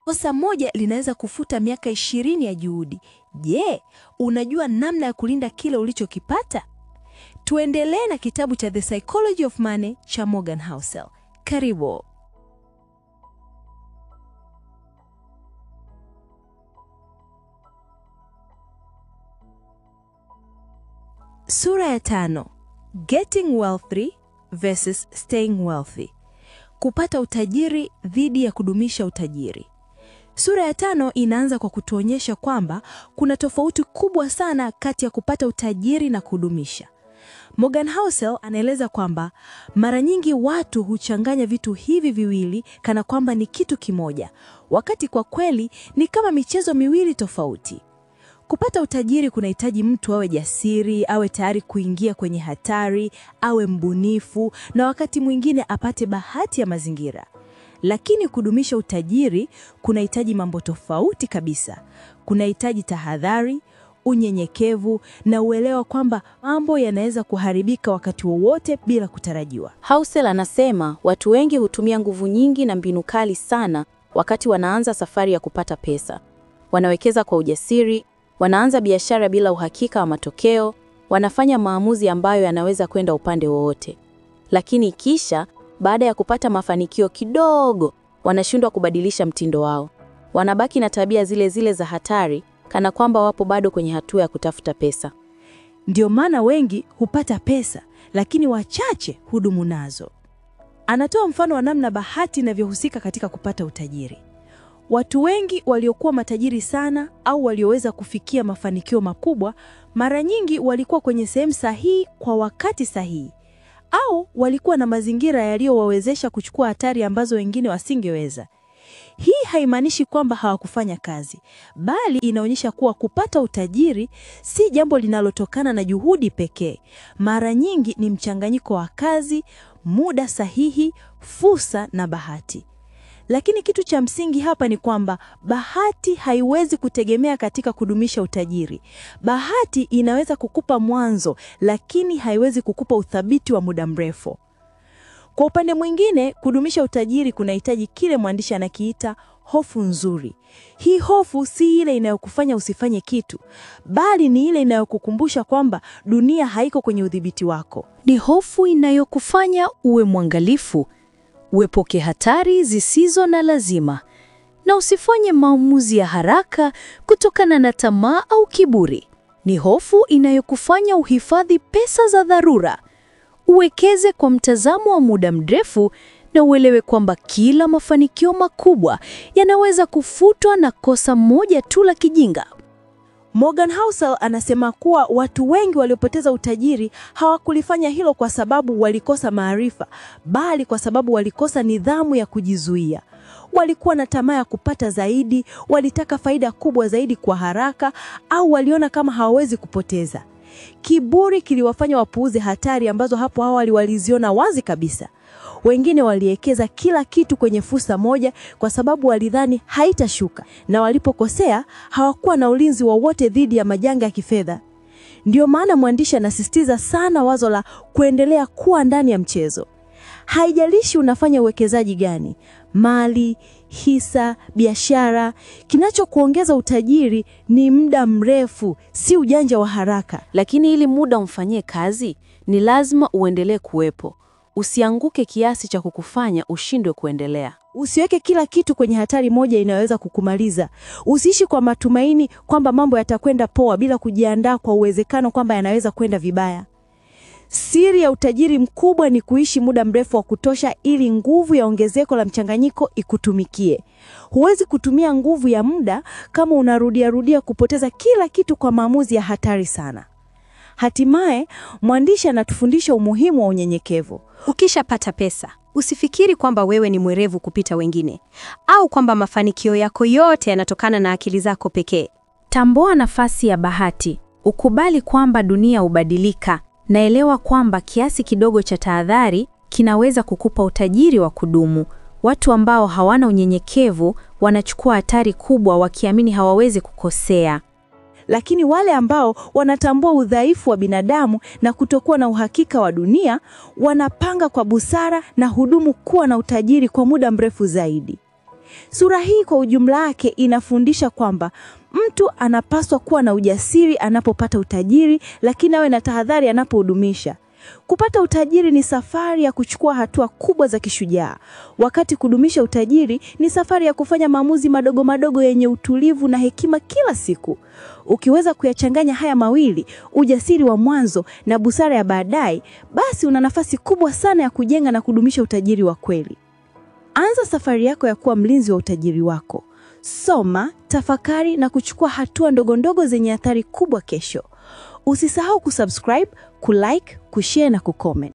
Kosa moja linaweza kufuta miaka 20 ya juhudi. Je, unajua namna ya kulinda kile ulichokipata? Tuendelee na kitabu cha The Psychology of Money cha Morgan Housel. Karibu. Sura ya 5. Getting wealthy versus staying wealthy. Kupata utajiri dhidi ya kudumisha utajiri. Sura ya 5 inaanza kwa kutuonyesha kwamba kuna tofauti kubwa sana kati ya kupata utajiri na kudumisha. Morgan Housel anaeleza kwamba mara nyingi watu huchanganya vitu hivi viwili kana kwamba ni kitu kimoja, wakati kwa kweli ni kama michezo miwili tofauti. Kupata utajiri kunahitaji mtu awe jasiri, awe tayari kuingia kwenye hatari, awe mbunifu, na wakati mwingine apate bahati ya mazingira. Lakini kudumisha utajiri kunahitaji mambo tofauti kabisa. Kunahitaji tahadhari, unyenyekevu na uelewa kwamba mambo yanaweza kuharibika wakati wowote bila kutarajiwa. Housel anasema watu wengi hutumia nguvu nyingi na mbinu kali sana wakati wanaanza safari ya kupata pesa. Wanawekeza kwa ujasiri, wanaanza biashara bila uhakika wa matokeo, wanafanya maamuzi ambayo yanaweza kwenda upande wowote. Lakini kisha, baada ya kupata mafanikio kidogo, wanashindwa kubadilisha mtindo wao. Wanabaki na tabia zile zile za hatari, kana kwamba wapo bado kwenye hatua ya kutafuta pesa. Ndio maana wengi hupata pesa, lakini wachache hudumu nazo. Anatoa mfano wa namna bahati inavyohusika katika kupata utajiri. Watu wengi waliokuwa matajiri sana au walioweza kufikia mafanikio makubwa, mara nyingi walikuwa kwenye sehemu sahihi kwa wakati sahihi, au walikuwa na mazingira yaliyowawezesha kuchukua hatari ambazo wengine wasingeweza. Hii haimaanishi kwamba hawakufanya kazi, bali inaonyesha kuwa kupata utajiri si jambo linalotokana na juhudi pekee. Mara nyingi ni mchanganyiko wa kazi, muda sahihi, fursa na bahati. Lakini kitu cha msingi hapa ni kwamba bahati haiwezi kutegemea katika kudumisha utajiri. Bahati inaweza kukupa mwanzo, lakini haiwezi kukupa uthabiti wa muda mrefu. Kwa upande mwingine, kudumisha utajiri kunahitaji kile mwandishi anakiita hofu nzuri. Hii hofu si ile inayokufanya usifanye kitu, bali ni ile inayokukumbusha kwamba dunia haiko kwenye udhibiti wako. Ni hofu inayokufanya uwe mwangalifu, uepuke hatari zisizo na lazima, na usifanye maamuzi ya haraka kutokana na tamaa au kiburi. Ni hofu inayokufanya uhifadhi pesa za dharura, uwekeze kwa mtazamo wa muda mrefu, na uelewe kwamba kila mafanikio makubwa yanaweza kufutwa na kosa moja tu la kijinga. Morgan Housel anasema kuwa watu wengi waliopoteza utajiri hawakulifanya hilo kwa sababu walikosa maarifa, bali kwa sababu walikosa nidhamu ya kujizuia. Walikuwa na tamaa ya kupata zaidi, walitaka faida kubwa zaidi kwa haraka, au waliona kama hawawezi kupoteza. Kiburi kiliwafanya wapuuze hatari ambazo hapo awali waliziona wazi kabisa. Wengine waliwekeza kila kitu kwenye fursa moja kwa sababu walidhani haitashuka, na walipokosea hawakuwa na ulinzi wowote dhidi ya majanga ya kifedha. Ndio maana mwandishi anasisitiza sana wazo la kuendelea kuwa ndani ya mchezo. Haijalishi unafanya uwekezaji gani, mali, hisa, biashara, kinachokuongeza utajiri ni muda mrefu, si ujanja wa haraka. Lakini ili muda umfanyie kazi, ni lazima uendelee kuwepo. Usianguke kiasi cha kukufanya ushindwe kuendelea. Usiweke kila kitu kwenye hatari moja inayoweza kukumaliza. Usiishi kwa matumaini kwamba mambo yatakwenda poa bila kujiandaa kwa uwezekano kwamba yanaweza kwenda vibaya. Siri ya utajiri mkubwa ni kuishi muda mrefu wa kutosha ili nguvu ya ongezeko la mchanganyiko ikutumikie. Huwezi kutumia nguvu ya muda kama unarudia kupoteza kila kitu kwa maamuzi ya hatari sana. Hatimaye, mwandishi anatufundisha umuhimu wa unyenyekevu. Ukishapata pesa, usifikiri kwamba wewe ni mwerevu kupita wengine, au kwamba mafanikio yako yote yanatokana na akili zako pekee. Tambua nafasi ya bahati, ukubali kwamba dunia hubadilika, na elewa kwamba kiasi kidogo cha tahadhari kinaweza kukupa utajiri wa kudumu. Watu ambao hawana unyenyekevu wanachukua hatari kubwa wakiamini hawawezi kukosea. Lakini wale ambao wanatambua udhaifu wa binadamu na kutokuwa na uhakika wa dunia, wanapanga kwa busara na hudumu kuwa na utajiri kwa muda mrefu zaidi. Sura hii kwa ujumla wake inafundisha kwamba mtu anapaswa kuwa na ujasiri anapopata utajiri, lakini awe na tahadhari anapohudumisha. Kupata utajiri ni safari ya kuchukua hatua kubwa za kishujaa, wakati kudumisha utajiri ni safari ya kufanya maamuzi madogo madogo yenye utulivu na hekima kila siku. Ukiweza kuyachanganya haya mawili, ujasiri wa mwanzo na busara ya baadaye, basi una nafasi kubwa sana ya kujenga na kudumisha utajiri wa kweli. Anza safari yako ya kuwa mlinzi wa utajiri wako. Soma, tafakari na kuchukua hatua ndogo ndogo zenye athari kubwa kesho. Usisahau kusubscribe, kulike, kushare na kucomment.